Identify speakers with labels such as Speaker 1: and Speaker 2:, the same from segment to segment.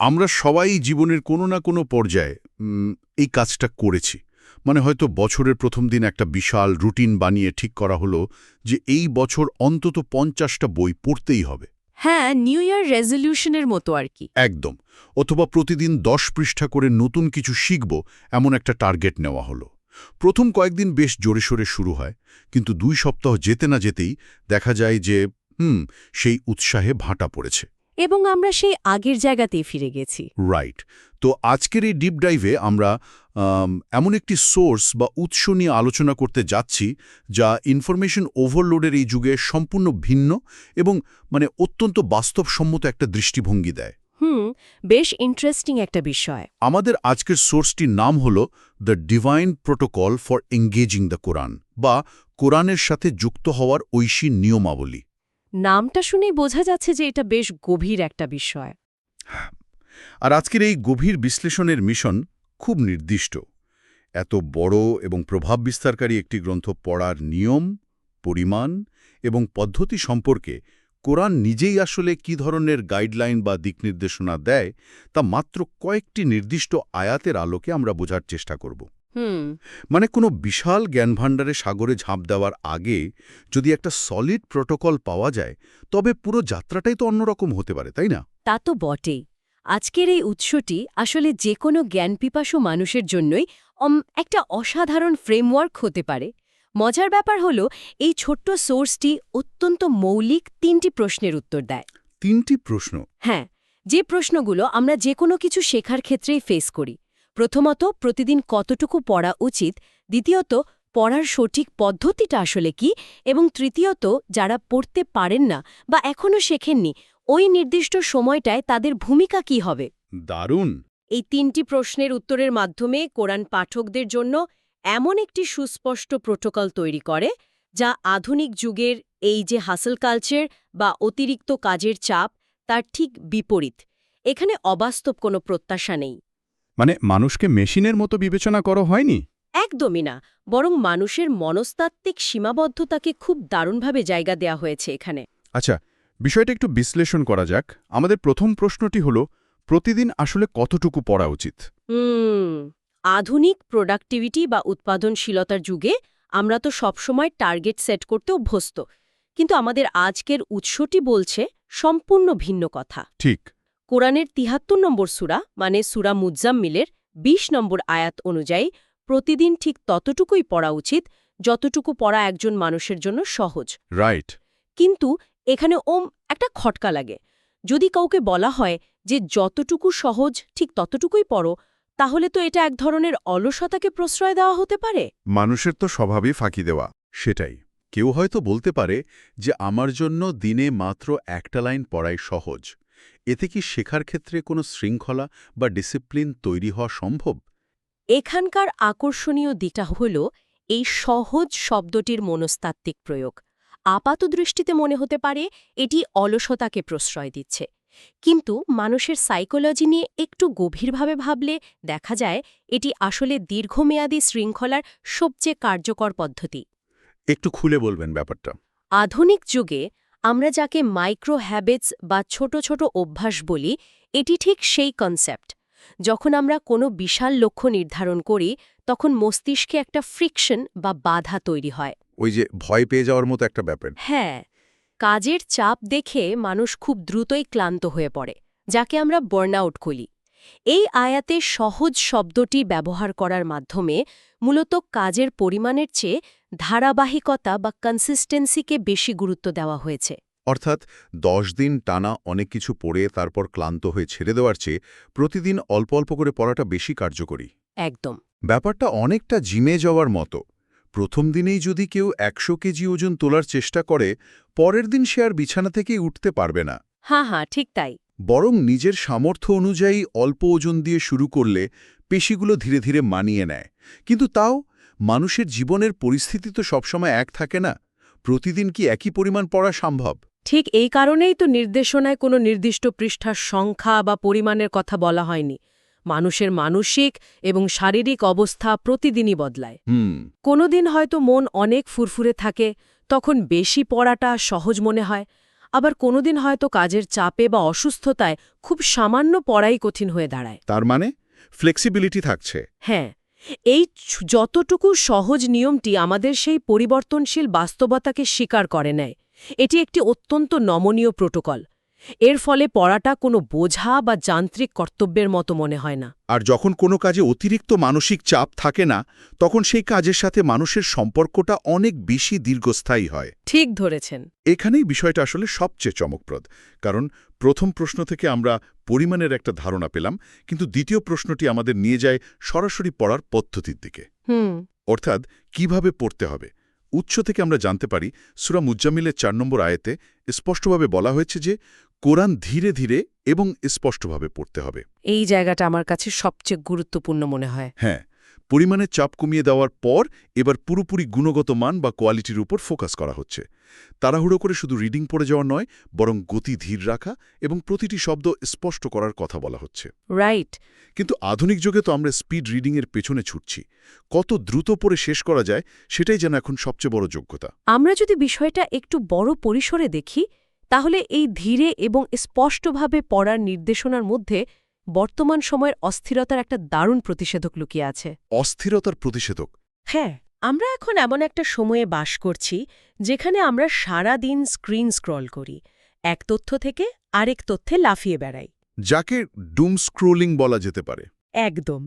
Speaker 1: আমরা সবাই জীবনের কোনো না কোনো পর্যায়ে এই কাজটা করেছি। মানে হয়তো বছরের প্রথম দিন একটা বিশাল রুটিন বানিয়ে ঠিক করা হলো যে এই বছর অন্তত 50টা বই পড়তেই হবে।
Speaker 2: হ্যাঁ, নিউ ইয়ার রেজলিউশনের মতো আর কি।
Speaker 1: একদম। অথবা প্রতিদিন 10 পৃষ্ঠা করে নতুন কিছু শিখব এমন একটা টার্গেট নেওয়া হলো। প্রথম কয়েকদিন বেশ জোরে সোরে শুরু হয়, কিন্তু 2 সপ্তাহ যেতে না যেতেই দেখা যায় যে সেই উৎসাহে ভাটা পড়েছে।
Speaker 2: এবং আমরা সেই আগের জায়গাতেই ফিরে গেছি।
Speaker 1: রাইট। তো আজকের এই ডিপ ডাইভে আমরা এমন একটি সোর্স বা উৎস নিয়ে আলোচনা করতে যাচ্ছি যা ইনফরমেশন ওভারলোডের এই যুগে সম্পূর্ণ ভিন্ন এবং অত্যন্ত বাস্তবসম্মত একটা দৃষ্টিভঙ্গি দেয়।
Speaker 2: বেশ ইন্টারেস্টিং একটা বিষয়।
Speaker 1: আমাদের আজকের সোর্সটির নাম হল the divine protocol for engaging the Quran, বা কোরআনের সাথে যুক্ত হওয়ার ঐশী নিয়মাবলী।
Speaker 2: নামটা শুনেই বোঝা যাচ্ছে যে এটা বেশ গভীর একটা বিষয়।
Speaker 1: আর আজকের এই গভীর বিশ্লেষণের মিশন খুব নির্দিষ্ট। এত বড় এবং প্রভাব বিস্তারকারী একটি গ্রন্থ পড়ার নিয়ম, পরিমাণ এবং পদ্ধতি সম্পর্কে কোরআন নিজেই আসলে কী ধরনের গাইডলাইন বা দিকনির্দেশনা দেয় তা মাত্র কয়েকটি নির্দিষ্ট আয়াতের আলোকে আমরা বোঝার চেষ্টা করব। কোনো বিশাল জ্ঞানভাণ্ডারে সাগরে ঝাঁপ দেওয়ার আগে যদি একটা সলিড প্রোটোকল পাওয়া যায়, তবে পুরো যাত্রাটাই তো অন্যরকম হতে পারে, তাই না?
Speaker 2: তা তো বটেই। আজকের এই উৎসটি আসলে যে কোনো জ্ঞানপিপাসু মানুষের জন্যই একটা অসাধারণ ফ্রেমওয়ার্ক হতে পারে। মজার ব্যাপার হলো, এই ছোট্ট সোর্সটি অত্যন্ত মৌলিক 3টি প্রশ্নের উত্তর দেয়।
Speaker 1: 3টি প্রশ্ন?
Speaker 2: হ্যাঁ, যে প্রশ্নগুলো আমরা যে কোনো কিছু শেখার ক্ষেত্রেই ফেস করি। প্রথমত, প্রতিদিন কতটুকু পড়া উচিত; দ্বিতীয়ত, পড়ার সঠিক পদ্ধতিটা আসলে কি; এবং তৃতীয়ত, যারা পড়তে পারেন না বা এখনও শেখেননি, ওই নির্দিষ্ট সময়টায় তাদের ভূমিকা কি হবে।
Speaker 1: দারুণ!
Speaker 2: এই 3টি প্রশ্নের উত্তরের মাধ্যমে কোরআন পাঠকদের জন্য এমন একটি সুস্পষ্ট প্রোটোকল তৈরি করে, যা আধুনিক যুগের এই যে হাসল কালচার বা অতিরিক্ত কাজের চাপ, তার ঠিক বিপরীত। এখানে অবাস্তব কোনো প্রত্যাশা নেই।
Speaker 3: মানুষকে মেশিনের মতো বিবেচনা করা হয়নি?
Speaker 2: একদমই না, বরং মানুষের মনস্তাত্ত্বিক সীমাবদ্ধতাকে খুব দারুণভাবে জায়গা দেয়া হয়েছে এখানে।
Speaker 3: আচ্ছা, বিষয়টা একটু বিশ্লেষণ করা যাক। আমাদের প্রথম প্রশ্নটি হল, প্রতিদিন আসলে কতটুকু পড়া উচিত?
Speaker 2: আধুনিক প্রোডাক্টিভিটি বা উৎপাদনশীলতার যুগে আমরা তো সবসময় টার্গেট সেট করতে অভ্যস্ত, কিন্তু আমাদের আজকের উৎসটি বলছে সম্পূর্ণ ভিন্ন কথা।
Speaker 3: ঠিক।
Speaker 2: কোরআনের ৭৩ নম্বর সূরা, মানে সূরা মুজ্জাম্মিলের ২০ নম্বর আয়াত অনুযায়ী প্রতিদিন ঠিক ততটুকুই পড়া উচিত যতটুকু পড়া একজন মানুষের জন্য সহজ।
Speaker 3: রাইট।
Speaker 2: কিন্তু এখানে একটা খটকা লাগে। যদি কাউকে বলা হয় যে যতটুকু সহজ ঠিক ততটুকুই পড়ো, তাহলে তো এটা এক ধরনের অলসতাকে প্রশ্রয় দেওয়া হতে পারে।
Speaker 3: মানুষের তো স্বভাবই ফাঁকি দেওয়া।
Speaker 1: সেটাই। কেউ হয়তো বলতে পারে যে আমার জন্য দিনে মাত্র একটা লাইন পড়াই সহজ। এতে কি শেখার ক্ষেত্রে কোনো শৃঙ্খলা বা ডিসিপ্লিন তৈরি হওয়া সম্ভব?
Speaker 2: এখানকার আকর্ষণীয় দিকটা হল এই সহজ শব্দটির মনস্তাত্ত্বিক প্রয়োগ। আপাতদৃষ্টিতে মনে হতে পারে এটি অলসতাকে প্রশ্রয় দিচ্ছে, কিন্তু মানুষের সাইকোলজি নিয়ে একটু গভীরভাবে ভাবলে দেখা যায় এটি আসলে দীর্ঘমেয়াদী শৃঙ্খলার সবচেয়ে কার্যকর পদ্ধতি।
Speaker 1: একটু খুলে বলবেন ব্যাপারটা।
Speaker 2: আধুনিক যুগে আমরা যাকে মাইক্রো হ্যাবিটস বা ছোট ছোট অভ্যাস বলি, এটি ঠিক সেই কনসেপ্ট। যখন আমরা কোনো বিশাল লক্ষ্য নির্ধারণ করি, তখন মস্তিষ্কে একটা ফ্রিকশন বা বাধা তৈরি হয়।
Speaker 1: ওই যে ভয় পেয়ে যাওয়ার মতো একটা ব্যাপার।
Speaker 2: হ্যাঁ, কাজের চাপ দেখে মানুষ খুব দ্রুতই ক্লান্ত হয়ে পড়ে, যাকে আমরা বার্নআউট বলি। এই আয়াতে সহজ শব্দটি ব্যবহার করার মাধ্যমে মূলত কাজের পরিমাণের চেয়ে ধারাবাহিকতা বা কনসিস্টেন্সিকে বেশি গুরুত্ব দেওয়া হয়েছে।
Speaker 1: অর্থাৎ 10 দিন টানা অনেক কিছু পড়ে তারপর ক্লান্ত হয়ে ছেড়ে দেওয়ার চেয়ে প্রতিদিন অল্প অল্প করে পড়াটা বেশি কার্যকরী।
Speaker 2: একদম।
Speaker 1: ব্যাপারটা অনেকটা জিমে যাওয়ার মতো। প্রথম দিনেই যদি কেউ 100 কেজি ওজন তোলার চেষ্টা করে, পরের দিন সে আর বিছানা থেকেই উঠতে পারবে না।
Speaker 2: হ্যাঁ, ঠিক তাই।
Speaker 1: বরং নিজের সামর্থ্য অনুযায়ী অল্প ওজন দিয়ে শুরু করলে পেশিগুলো ধীরে ধীরে মানিয়ে নেয়। কিন্তু তাও মানুষের জীবনের পরিস্থিতি তো সবসময় এক থাকে না। প্রতিদিন কি একই পরিমাণ পড়া সম্ভব?
Speaker 2: ঠিক এই কারণেই তো নির্দেশনায় কোনো নির্দিষ্ট পৃষ্ঠার সংখ্যা বা পরিমাণের কথা বলা হয়নি। মানুষের মানসিক এবং শারীরিক অবস্থা প্রতিদিনই বদলায়। কোনো দিন হয়তো মন অনেক ফুরফুরে থাকে, তখন বেশি পড়াটা সহজ মনে হয়। আবার কোনোদিন হয়তো কাজের চাপে বা অসুস্থতায় খুব সামান্য পড়াই কঠিন হয়ে দাঁড়ায়।
Speaker 1: তার মানে ফ্লেক্সিবিলিটি থাকছে।
Speaker 2: হ্যাঁ, এই যতটুকু সহজ নিয়মটি আমাদের সেই পরিবর্তনশীল বাস্তবতাকে স্বীকার করে নেয়। এটি একটি অত্যন্ত নমনীয় প্রোটোকল। এর ফলে পড়াটা কোনো বোঝা বা যান্ত্রিক কর্তব্যের মতো মনে হয় না।
Speaker 1: আর যখন কোনো কাজে অতিরিক্ত মানসিক চাপ থাকে না, তখন সেই কাজের সাথে মানুষের সম্পর্কটা অনেক বেশি দীর্ঘস্থায়ী হয়।
Speaker 2: ঠিক ধরেছেন।
Speaker 1: এখানেই বিষয়টা আসলে সবচেয়ে চমকপ্রদ, কারণ প্রথম প্রশ্ন থেকে আমরা পরিমাণের একটা ধারণা পেলাম, কিন্তু দ্বিতীয় প্রশ্নটি আমাদের নিয়ে যায় সরাসরি পড়ার পদ্ধতির দিকে। অর্থাৎ কিভাবে পড়তে হবে। উৎস থেকে আমরা জানতে পারি সূরা মুজ্জামিলের ৪ নম্বর আয়াতে স্পষ্টভাবে বলা হয়েছে যে কোরআন ধীরে ধীরে এবং স্পষ্টভাবে পড়তে হবে।
Speaker 2: এই জায়গাটা আমার কাছে সবচেয়ে গুরুত্বপূর্ণ মনে হয়।
Speaker 1: হ্যাঁ, পরিমাণের চাপ কমিয়ে দেওয়ার পর এবার পুরোপুরি গুণগত মান বা কোয়ালিটির উপর ফোকাস করা হচ্ছে। তাড়াহুড়ো করে শুধু রিডিং পড়ে যাওয়া নয়, বরং গতি ধীর রাখা এবং প্রতিটি শব্দ স্পষ্ট করার কথা বলা হচ্ছে।
Speaker 2: রাইট।
Speaker 1: কিন্তু আধুনিক যুগে তো আমরা স্পিড রিডিংয়ের পেছনে ছুটছি। কত দ্রুত পড়ে শেষ করা যায় সেটাই যেন এখন সবচেয়ে বড় যোগ্যতা।
Speaker 2: আমরা যদি বিষয়টা একটু বড় পরিসরে দেখি, তাহলে এই ধীরে এবং স্পষ্টভাবে পড়ার নির্দেশনার মধ্যে বর্তমান সময়ের অস্থিরতার একটা দারুণ প্রতিষেধক লুকিয়ে আছে।
Speaker 1: অস্থিরতার প্রতিষেধক?
Speaker 2: হ্যাঁ, আমরা এখন এমন একটা সময়ে বাস করছি যেখানে আমরা সারা দিন স্ক্রিন স্ক্রল করি, এক তথ্য থেকে আরেক তথ্যে লাফিয়ে বেড়াই।
Speaker 1: যাকে ডুম স্ক্রোলিং বলা যেতে পারে।
Speaker 2: একদম।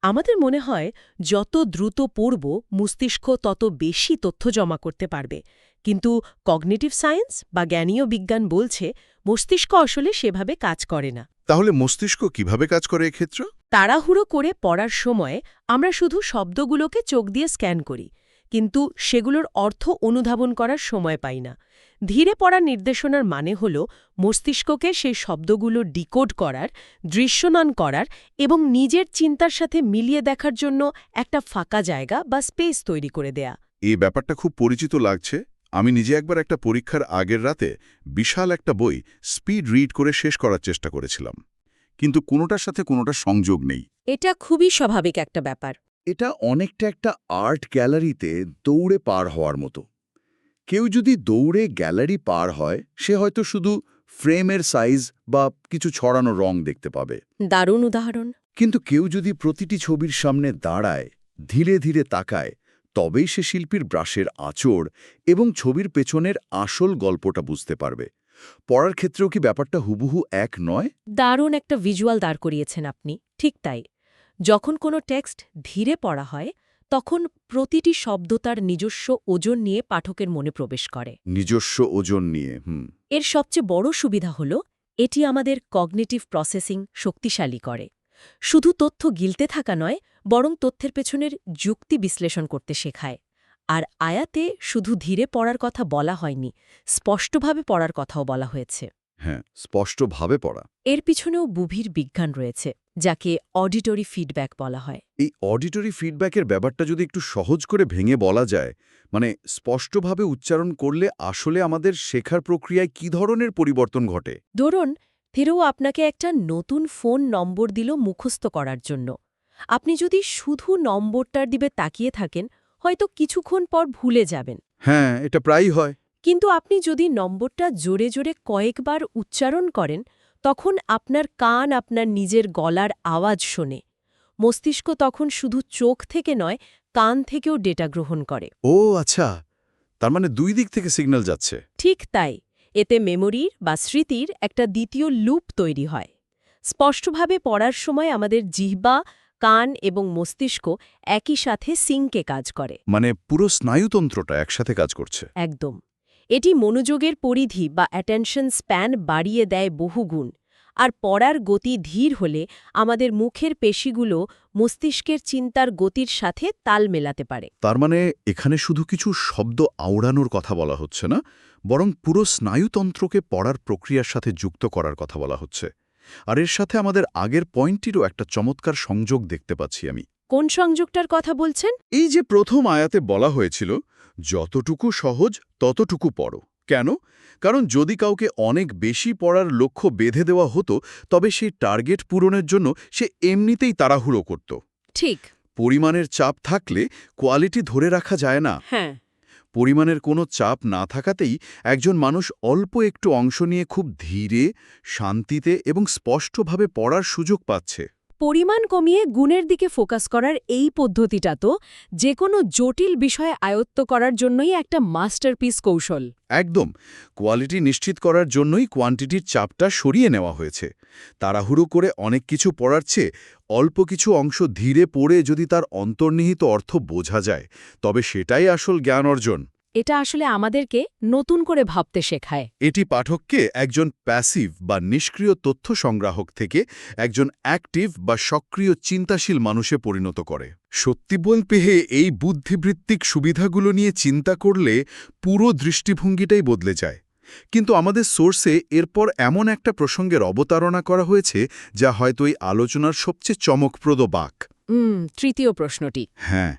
Speaker 2: আমাদের মনে হয় যত দ্রুত পড়ব মস্তিষ্ক তত বেশি তথ্য জমা করতে পারবে, কিন্তু কগনিটিভ সায়েন্স বা জ্ঞানীয় বিজ্ঞান বলছে মস্তিষ্ক আসলে সেভাবে কাজ করে না।
Speaker 1: তাহলে মস্তিষ্ক কিভাবে কাজ করে এক্ষেত্রে?
Speaker 2: তাড়াহুড়ো করে পড়ার সময় আমরা শুধু শব্দগুলোকে চোখ দিয়ে স্ক্যান করি, কিন্তু সেগুলোর অর্থ অনুধাবন করার সময় পাই না। ধীরে পড়ার নির্দেশনার মানে হল মস্তিষ্ককে সেই শব্দগুলো ডিকোড করার, দৃশ্যমান করার এবং নিজের চিন্তার সাথে মিলিয়ে দেখার জন্য একটা ফাঁকা জায়গা বা স্পেস তৈরি করে দেয়া।
Speaker 1: এই ব্যাপারটা খুব পরিচিত লাগছে। আমি নিজে একবার একটা পরীক্ষার আগের রাতে বিশাল একটা বই স্পিড রিড করে শেষ করার চেষ্টা করেছিলাম, কিন্তু কোনোটার সাথে কোনোটার সংযোগ নেই।
Speaker 2: এটা খুবই স্বাভাবিক একটা ব্যাপার।
Speaker 4: এটা অনেকটা একটা আর্ট গ্যালারিতে দৌড়ে পার হওয়ার মতো। কেউ যদি দৌড়ে গ্যালারি পার হয়, সে হয়তো শুধু ফ্রেমের সাইজ বা কিছু ছড়ানো রং দেখতে পাবে।
Speaker 2: দারুণ উদাহরণ।
Speaker 4: কিন্তু কেউ যদি প্রতিটি ছবির সামনে দাঁড়ায়, ধীরে ধীরে তাকায়, তবেই সে শিল্পীর ব্রাশের আঁচড় এবং ছবির পেছনের আসল গল্পটা বুঝতে পারবে। পড়ার ক্ষেত্রেও কি ব্যাপারটা হুবহু এক নয়?
Speaker 2: দারুণ একটা ভিজুয়াল দাঁড় করিয়েছেন আপনি। ঠিক তাই। যখন কোনো টেক্সট ধীরে পড়া হয়, তখন প্রতিটি শব্দ তার নিজস্ব ওজন নিয়ে পাঠকের মনে প্রবেশ করে।
Speaker 4: নিজস্ব ওজন নিয়ে।
Speaker 2: এর সবচেয়ে বড় সুবিধা হল এটি আমাদের কগনিটিভ প্রসেসিং শক্তিশালী করে। শুধু তথ্য গিলতে থাকা নয়, বরং তথ্যের পেছনের যুক্তি বিশ্লেষণ করতে শেখায়। আর আয়াতে শুধু ধীরে পড়ার কথা বলা হয়নি, স্পষ্টভাবে পড়ার কথাও বলা হয়েছে।
Speaker 4: হ্যাঁ, স্পষ্টভাবে পড়া।
Speaker 2: এর পিছনেও গভীর বিজ্ঞান রয়েছে, যাকে অডিটরি ফিডব্যাক বলা হয়।
Speaker 4: এই অডিটরি ফিডব্যাকের ব্যাপারটা যদি একটু সহজ করে ভেঙে বলা যায়, মানে স্পষ্টভাবে উচ্চারণ করলে আসলে আমাদের শেখার প্রক্রিয়ায় কি ধরনের পরিবর্তন ঘটে?
Speaker 2: ধরুন, থেরো আপনাকে একটা নতুন ফোন নম্বর দিল মুখস্থ করার জন্য। আপনি যদি শুধু নম্বরটার দিকে তাকিয়ে থাকেন, হয়তো কিছুক্ষণ পর ভুলে যাবেন।
Speaker 4: হ্যাঁ, এটা প্রায়ই হয়।
Speaker 2: কিন্তু আপনি যদি নম্বরটা জোরে জোরে কয়েকবার উচ্চারণ করেন, তখন আপনার কান আপনার নিজের গলার আওয়াজ শোনে। মস্তিষ্ক তখন শুধু চোখ থেকে নয়, কান থেকেও ডেটা গ্রহণ করে।
Speaker 4: ও আচ্ছা, তার মানে দুই দিক থেকে সিগন্যাল যাচ্ছে।
Speaker 2: ঠিক তাই। এতে মেমোরির বা স্মৃতির একটা দ্বিতীয় লুপ তৈরি হয়। স্পষ্টভাবে পড়ার সময় আমাদের জিহ্বা, কান এবং মস্তিষ্ক একই সাথে সিঙ্কে কাজ করে।
Speaker 4: মানে পুরো স্নায়ুতন্ত্রটা একসাথে কাজ করছে।
Speaker 2: একদম। এটি মনোযোগের পরিধি বা অ্যাটেনশন স্প্যান বাড়িয়ে দেয় বহুগুণ। আর পড়ার গতি ধীর হলে আমাদের মুখের পেশিগুলো মস্তিষ্কের চিন্তার গতির সাথে তাল মেলাতে পারে।
Speaker 4: তার মানে এখানে শুধু কিছু শব্দ আওড়ানোর কথা বলা হচ্ছে না, বরং পুরো স্নায়ুতন্ত্রকে পড়ার প্রক্রিয়ার সাথে যুক্ত করার কথা বলা হচ্ছে। আর এর সাথে আমাদের আগের পয়েন্টটিরও একটা চমৎকার সংযোগ দেখতে পাচ্ছি আমি।
Speaker 2: কোন সংযোগটার কথা বলছেন?
Speaker 1: এই যে প্রথম আয়াতে বলা হয়েছিল, যতটুকু সহজ ততটুকু পড়ো। কেন? কারণ যদি কাউকে অনেক বেশি পড়ার লক্ষ্য বেঁধে দেওয়া হতো, তবে সেই টার্গেট পূরণের জন্য সে এমনিতেই তাড়াহুড়ো করত।
Speaker 2: ঠিক।
Speaker 1: পরিমাণের চাপ থাকলে কোয়ালিটি ধরে রাখা যায় না।
Speaker 2: হ্যাঁ।
Speaker 4: পরিমাণের কোনো চাপ না থাকাতেই একজন মানুষ অল্প একটু অংশ নিয়ে খুব ধীরে, শান্তিতে এবং স্পষ্টভাবে পড়ার সুযোগ পাচ্ছে।
Speaker 2: পরিমাণ কমিয়ে গুণের দিকে ফোকাস করার এই পদ্ধতিটা তো যে কোনো জটিল বিষয়ে আয়ত্ত করার জন্যই একটা মাস্টারপিস কৌশল।
Speaker 4: একদম, কোয়ালিটি নিশ্চিত করার জন্যই কোয়ান্টিটির চাপটা সরিয়ে নেওয়া হয়েছে। তাড়াহুড়ো করে অনেক কিছু পড়ার চেয়ে অল্প কিছু অংশ ধীরে পড়ে যদি তার অন্তর্নিহিত অর্থ বোঝা যায়, তবে সেটাই আসল জ্ঞান অর্জন।
Speaker 2: এটা আসলে আমাদেরকে নতুন করে ভাবতে শেখায়।
Speaker 4: এটি পাঠককে একজন প্যাসিভ বা নিষ্ক্রিয় তথ্য সংগ্রাহক থেকে একজন অ্যাক্টিভ বা সক্রিয় চিন্তাশীল মানুষে পরিণত করে। সত্যি বলতে এই বুদ্ধিবৃত্তিক সুবিধাগুলো নিয়ে চিন্তা করলে পুরো দৃষ্টিভঙ্গিটাই বদলে যায়। কিন্তু আমাদের সোর্সে এরপর এমন একটা প্রসঙ্গের অবতারণা করা হয়েছে যা হয়তো এই আলোচনার সবচেয়ে চমকপ্রদ বাঁক।
Speaker 2: তৃতীয় প্রশ্নটি।
Speaker 4: হ্যাঁ,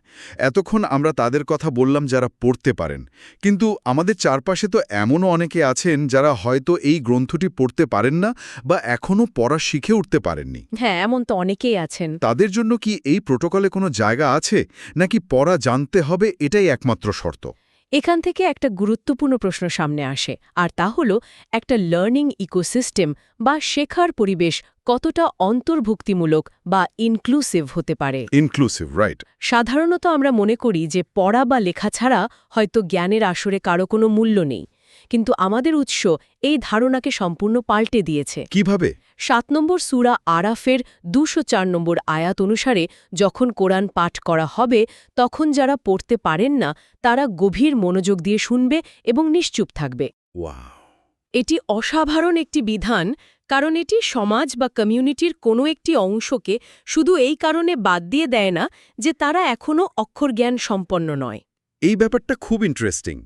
Speaker 4: এতক্ষণ আমরা তাদের কথা বললাম যারা পড়তে পারেন, কিন্তু আমাদের চারপাশে তো এমনও অনেকে আছেন যারা হয়তো এই গ্রন্থটি পড়তে পারেন না বা এখনও পড়া শিখে উঠতে পারেননি।
Speaker 2: হ্যাঁ, এমন তো অনেকেই আছেন।
Speaker 4: তাদের জন্য কি এই প্রোটোকলে কোনো জায়গা আছে, নাকি পড়া জানতে হবে এটাই একমাত্র শর্ত?
Speaker 2: এখান থেকে একটা গুরুত্বপূর্ণ প্রশ্ন সামনে আসে, আর তা হলো একটা লার্নিং ইকোসিস্টেম বা শেখার পরিবেশ কতটা অন্তর্ভুক্তিমূলক বা ইনক্লুসিভ হতে পারে।
Speaker 4: Inclusive, right.
Speaker 2: সাধারণত আমরা মনে করি যে পড়া বা লেখা ছাড়া হয়তো জ্ঞানের আসরে কারো কোনো মূল্য নেই, কিন্তু আমাদের উৎস এই ধারণাকে সম্পূর্ণ পাল্টে দিয়েছে।
Speaker 4: কিভাবে?
Speaker 2: ৭ নম্বর সূরা আরাফের ২০৪ নম্বর আয়াত অনুসারে যখন কোরআন পাঠ করা হবে, তখন যারা পড়তে পারেন না তারা গভীর মনোযোগ দিয়ে শুনবে এবং নিশ্চুপ থাকবে।
Speaker 4: ওয়াও!
Speaker 2: এটি অসাধারণ একটি বিধান, কারণ এটি সমাজ বা কমিউনিটির কোনো একটি অংশকে শুধু এই কারণে বাদ দিয়ে দেয় না যে তারা এখনও অক্ষরজ্ঞান সম্পন্ন নয়।
Speaker 4: এই ব্যাপারটা খুব ইন্টারেস্টিং।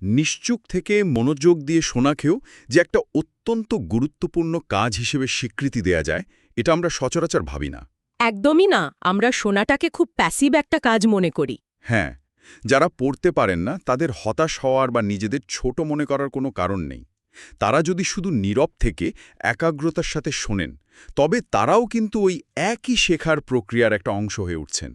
Speaker 4: নিশ্চুপ থেকে মনোযোগ দিয়ে শোনাকেও যে একটা অত্যন্ত গুরুত্বপূর্ণ কাজ হিসেবে স্বীকৃতি দেয়া যায়, এটা আমরা সচরাচর ভাবি না।
Speaker 2: একদমই না, আমরা শোনাটাকে খুব প্যাসিভ একটা কাজ মনে করি।
Speaker 4: হ্যাঁ, যারা পড়তে পারেন না তাদের হতাশ হওয়ার বা নিজেদের ছোট মনে করার কোনো কারণ নেই। তারা যদি শুধু নীরব থেকে একাগ্রতার সাথে শোনেন, তবে তারাও কিন্তু ওই একই শেখার প্রক্রিয়ার একটা অংশ হয়ে উঠছেন।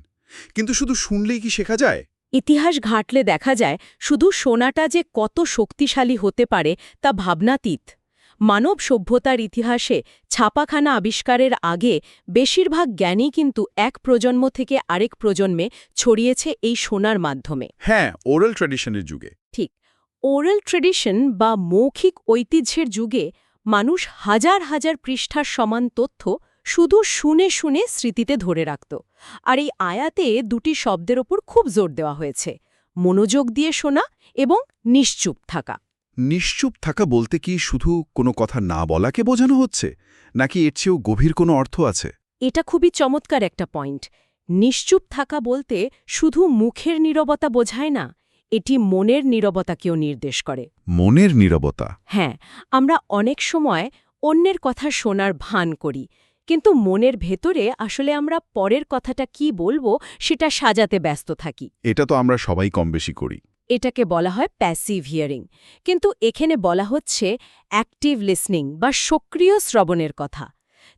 Speaker 4: কিন্তু শুধু শুনলেই কি শেখা যায়?
Speaker 2: ইতিহাস ঘাঁটলে দেখা যায় শুধু শোনাটা যে কত শক্তিশালী হতে পারে তা ভাবনাতীত। মানব সভ্যতার ইতিহাসে ছাপাখানা আবিষ্কারের আগে বেশিরভাগ জ্ঞানই কিন্তু এক প্রজন্ম থেকে আরেক প্রজন্মে ছড়িয়েছে এই শোনার মাধ্যমে।
Speaker 4: হ্যাঁ, ওরাল ট্র্যাডিশনের যুগে।
Speaker 2: ঠিক, ওরাল ট্রেডিশন বা মৌখিক ঐতিহ্যের যুগে মানুষ হাজার হাজার পৃষ্ঠার সমান তথ্য শুধু শুনে শুনে স্মৃতিতে ধরে রাখত। আর এই আয়াতে দুটি শব্দের ওপর খুব জোর দেওয়া হয়েছে: মনোযোগ দিয়ে শোনা এবং নিশ্চুপ থাকা।
Speaker 4: নিশ্চুপ থাকা বলতে কি শুধু কোনো কথা না বলাকে বোঝানো হচ্ছে, নাকি এর চেয়েও গভীর কোনো অর্থ আছে?
Speaker 2: এটা খুবই চমৎকার একটা পয়েন্ট। নিশ্চুপ থাকা বলতে শুধু মুখের নীরবতা বোঝায় না, এটি মনের নীরবতাকেও নির্দেশ করে।
Speaker 4: মনের নীরবতা?
Speaker 2: হ্যাঁ, আমরা অনেক সময় অন্যের কথা শোনার ভান করি, কিন্তু মনের ভেতরে আসলে আমরা পরের কথাটা কি বলবো সেটা সাজাতে ব্যস্ত থাকি।
Speaker 4: এটা তো আমরা সবাই কম বেশি করি।
Speaker 2: এটাকে বলা হয় প্যাসিভ হিয়ারিং, কিন্তু এখানে বলা হচ্ছে অ্যাক্টিভ লিসনিং বা সক্রিয় শ্রবণের কথা।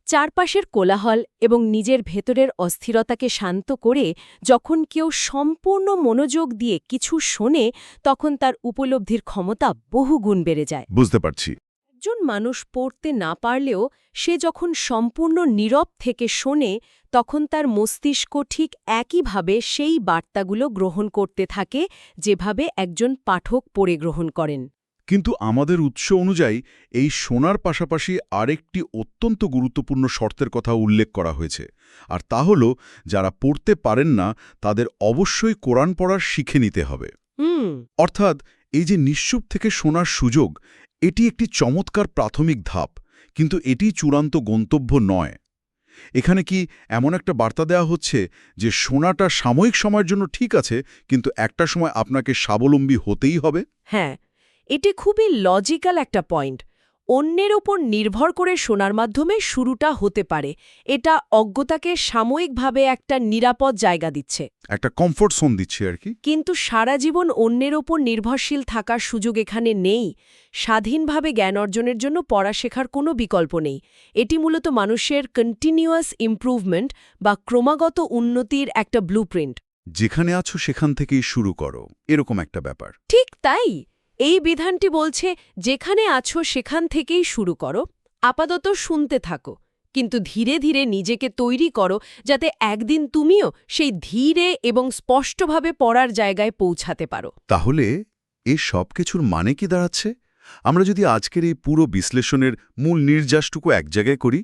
Speaker 2: চারপাশের কোলাহল এবং নিজের ভেতরের অস্থিরতাকে শান্ত করে যখন কেউ সম্পূর্ণ মনোযোগ দিয়ে কিছু শোনে, তখন তার উপলব্ধির ক্ষমতা বহুগুণ বেড়ে যায়।
Speaker 4: বুঝতে পারছি।
Speaker 2: একজন মানুষ পড়তে না পারলেও সে যখন সম্পূর্ণ নীরব থেকে শোনে, তখন তার মস্তিষ্ক ঠিক একইভাবে সেই বার্তাগুলো গ্রহণ করতে থাকে যেভাবে একজন পাঠক পড়ে গ্রহণ করেন।
Speaker 4: কিন্তু আমাদের উৎস অনুযায়ী এই শোনার পাশাপাশি আরেকটি অত্যন্ত গুরুত্বপূর্ণ শর্তের কথা উল্লেখ করা হয়েছে, আর তা হল যারা পড়তে পারেন না তাদের অবশ্যই কোরআন পড়ার শিখে নিতে হবে। অর্থাৎ এই যে নিশ্চুপ থেকে শোনার সুযোগ, এটি একটি চমৎকার প্রাথমিক ধাপ, কিন্তু এটি চূড়ান্ত গন্তব্য নয়। এখানে কি এমন একটা বার্তা দেওয়া হচ্ছে যে শোনাটা সাময়িক সময়ের জন্য ঠিক আছে, কিন্তু একটা সময় আপনাকে স্বাবলম্বী হতেই হবে?
Speaker 2: হ্যাঁ, এটি খুবই লজিক্যাল একটা পয়েন্ট। অন্যের ওপর নির্ভর করে শোনার মাধ্যমে শুরুটা হতে পারে। এটা অজ্ঞতাকে সাময়িকভাবে একটা নিরাপদ জায়গা দিচ্ছে,
Speaker 4: একটা কমফোর্ট জোন দিচ্ছে আর কি।
Speaker 2: কিন্তু সারা জীবন অন্যের ওপর নির্ভরশীল থাকার সুযোগ এখানে নেই। স্বাধীনভাবে জ্ঞান অর্জনের জন্য পড়া শেখার কোনো বিকল্প নেই। এটি মূলত মানুষের কন্টিনিউয়াস ইমপ্রুভমেন্ট বা ক্রমাগত উন্নতির একটা ব্লুপ্রিন্ট।
Speaker 1: যেখানে আছো সেখান থেকেই শুরু করো, এরকম একটা ব্যাপার।
Speaker 2: ঠিক তাই, এই বিধানটি বলছে যেখানে আছো সেখান থেকেই শুরু করো, আপাতত শুনতে থাকো, কিন্তু ধীরে ধীরে নিজেকে তৈরি করো যাতে একদিন তুমিও সেই ধীরে এবং স্পষ্টভাবে পড়ার জায়গায় পৌঁছাতে পারো।
Speaker 1: তাহলে এ সব কিছুর মানে কি দাঁড়াচ্ছে? আমরা যদি আজকের এই পুরো বিশ্লেষণের মূল নির্যাসটুকু এক জায়গায় করি,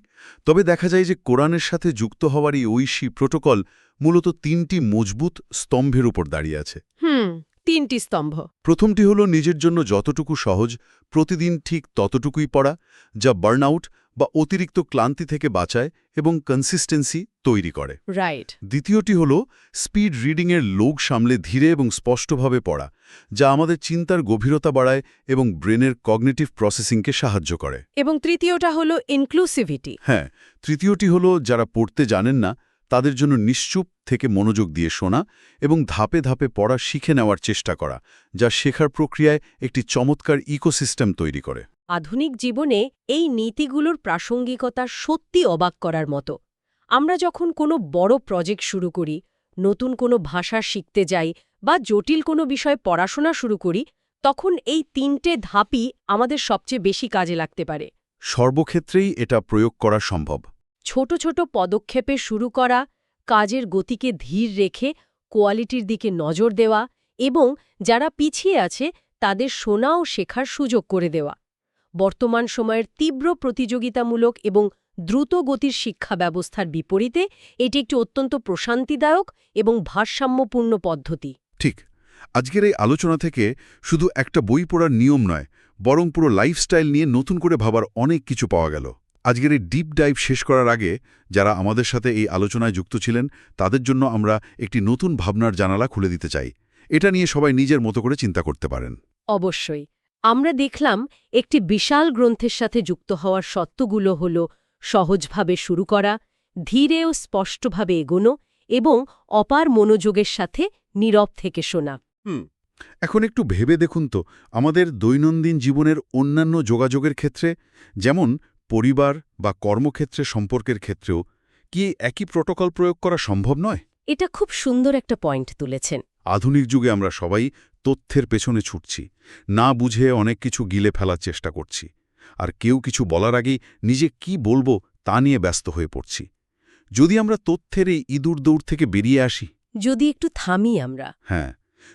Speaker 1: তবে দেখা যায় যে কোরআনের সাথে যুক্ত হওয়ার এই ঐশী প্রোটোকল মূলত ৩টি মজবুত স্তম্ভের উপর দাঁড়িয়ে আছে।
Speaker 2: ৩টি স্তম্ভ।
Speaker 1: প্রথমটি হল নিজের জন্য যতটুকু সহজ প্রতিদিন ঠিক ততটুকুই পড়া, যা বার্নআউট বা অতিরিক্ত ক্লান্তি থেকে বাঁচায় এবং কনসিস্টেন্সি তৈরি করে।
Speaker 2: রাইট।
Speaker 1: দ্বিতীয়টি হল স্পিড রিডিংয়ের লোক সামলে ধীরে এবং স্পষ্টভাবে পড়া, যা আমাদের চিন্তার গভীরতা বাড়ায় এবং ব্রেনের কগনিটিভ প্রসেসিংকে সাহায্য করে।
Speaker 2: এবং তৃতীয়টা হলো ইনক্লুসিভিটি।
Speaker 1: হ্যাঁ, তৃতীয়টি হল যারা পড়তে জানেন না তাদের জন্য নিশ্চুপ থেকে মনোযোগ দিয়ে শোনা এবং ধাপে ধাপে পড়া শিখে নেওয়ার চেষ্টা করা, যা শেখার প্রক্রিয়ায় একটি চমৎকার ইকোসিস্টেম তৈরি করে।
Speaker 2: আধুনিক জীবনে এই নীতিগুলোর প্রাসঙ্গিকতা সত্যি অবাক করার মতো। আমরা যখন কোনো বড় প্রজেক্ট শুরু করি, নতুন কোনো ভাষা শিখতে যাই বা জটিল কোনো বিষয় পড়াশোনা শুরু করি, তখন এই ৩টে ধাপই আমাদের সবচেয়ে বেশি কাজে লাগতে পারে।
Speaker 1: সর্বক্ষেত্রেই এটা প্রয়োগ করা সম্ভব।
Speaker 2: ছোট ছোট পদক্ষেপে শুরু করা, কাজের গতিকে ধীর রেখে কোয়ালিটির দিকে নজর দেওয়া এবং যারা পিছিয়ে আছে তাদের শোনা ও শেখার সুযোগ করে দেওয়া। বর্তমান সময়ের তীব্র প্রতিযোগিতামূলক এবং দ্রুত গতির শিক্ষা ব্যবস্থার বিপরীতে এটি একটি অত্যন্ত প্রশান্তিদায়ক এবং ভারসাম্যপূর্ণ পদ্ধতি।
Speaker 1: ঠিক, আজকের এই আলোচনা থেকে শুধু একটা বই পড়ার নিয়ম নয়, বরং পুরো লাইফস্টাইল নিয়ে নতুন করে ভাবার অনেক কিছু পাওয়া গেল। আজকের এই ডিপ ডাইভ শেষ করার আগে যারা আমাদের সাথে এই আলোচনায় যুক্ত ছিলেন তাদের জন্য আমরা একটি নতুন ভাবনার জানালা খুলে দিতে চাই। এটা নিয়ে সবাই নিজের মতো করে চিন্তা করতে পারেন।
Speaker 2: অবশ্যই। আমরা দেখলাম একটি বিশাল গ্রন্থের সাথে যুক্ত হওয়ার সত্যগুলো হল সহজভাবে শুরু করা, ধীরে ও স্পষ্টভাবে এগোনো এবং অপার মনোযোগের সাথে নীরব থেকে শোনা।
Speaker 1: এখন একটু ভেবে দেখুন তো, আমাদের দৈনন্দিন জীবনের অন্যান্য যোগাযোগের ক্ষেত্রে, যেমন পরিবার বা কর্মক্ষেত্রে সম্পর্কের ক্ষেত্রেও কি একই প্রোটোকল প্রয়োগ করা সম্ভব নয়?
Speaker 2: এটা খুব সুন্দর একটা পয়েন্ট তুলেছেন।
Speaker 1: আধুনিক যুগে আমরা সবাই তথ্যের পেছনে ছুটছি, না বুঝে অনেক কিছু গিলে ফেলার চেষ্টা করছি, আর কেউ কিছু বলার আগেই নিজে কি বলবো তা নিয়ে ব্যস্ত হয়ে পড়ছি। যদি আমরা তথ্যের এই ইঁদুর দৌড় থেকে বেরিয়ে আসি,
Speaker 2: যদি একটু থামি আমরা,
Speaker 1: হ্যাঁ,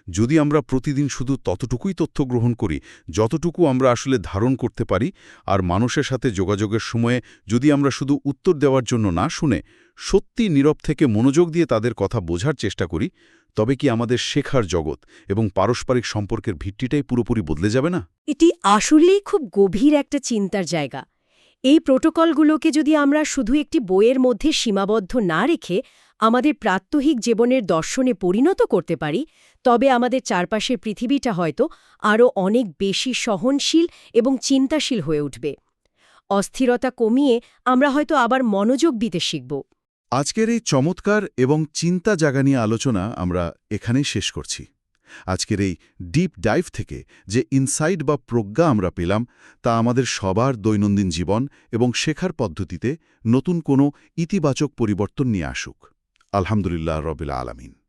Speaker 1: যদি আমরা প্রতিদিন শুধু ততটুকুই তথ্য গ্রহণ করি যতটুকু আমরা আসলে ধারণ করতে পারি, আর মানুষের সাথে যোগাযোগের সময়ে যদি আমরা শুধু উত্তর দেওয়ার জন্য না শুনে সত্যি নীরব থেকে মনোযোগ দিয়ে তাদের কথা বোঝার চেষ্টা করি, তবে কি আমাদের শেখার জগৎ এবং পারস্পরিক সম্পর্কের ভিত্তিটাই পুরোপুরি বদলে যাবে না?
Speaker 2: এটি আসলেই খুব গভীর একটা চিন্তার জায়গা। এই প্রোটোকলগুলোকে যদি আমরা শুধু একটি বইয়ের মধ্যে সীমাবদ্ধ না রেখে আমাদের প্রাত্যহিক জীবনের দর্শনে পরিণত করতে পারি, তবে আমাদের চারপাশের পৃথিবীটা হয়তো আরও অনেক বেশি সহনশীল এবং চিন্তাশীল হয়ে উঠবে। অস্থিরতা কমিয়ে আমরা হয়তো আবার মনোযোগ দিতে শিখব।
Speaker 1: আজকের এই চমৎকার এবং চিন্তা জাগানিয়া আলোচনা আমরা এখানেই শেষ করছি। আজকের এই ডিপ ডাইভ থেকে যে ইনসাইট বা প্রজ্ঞা আমরা পেলাম, তা আমাদের সবার দৈনন্দিন জীবন এবং শেখার পদ্ধতিতে নতুন কোনো ইতিবাচক পরিবর্তন নিয়ে আসুক। আলহামদুলিল্লাহ রবিল আলামিন।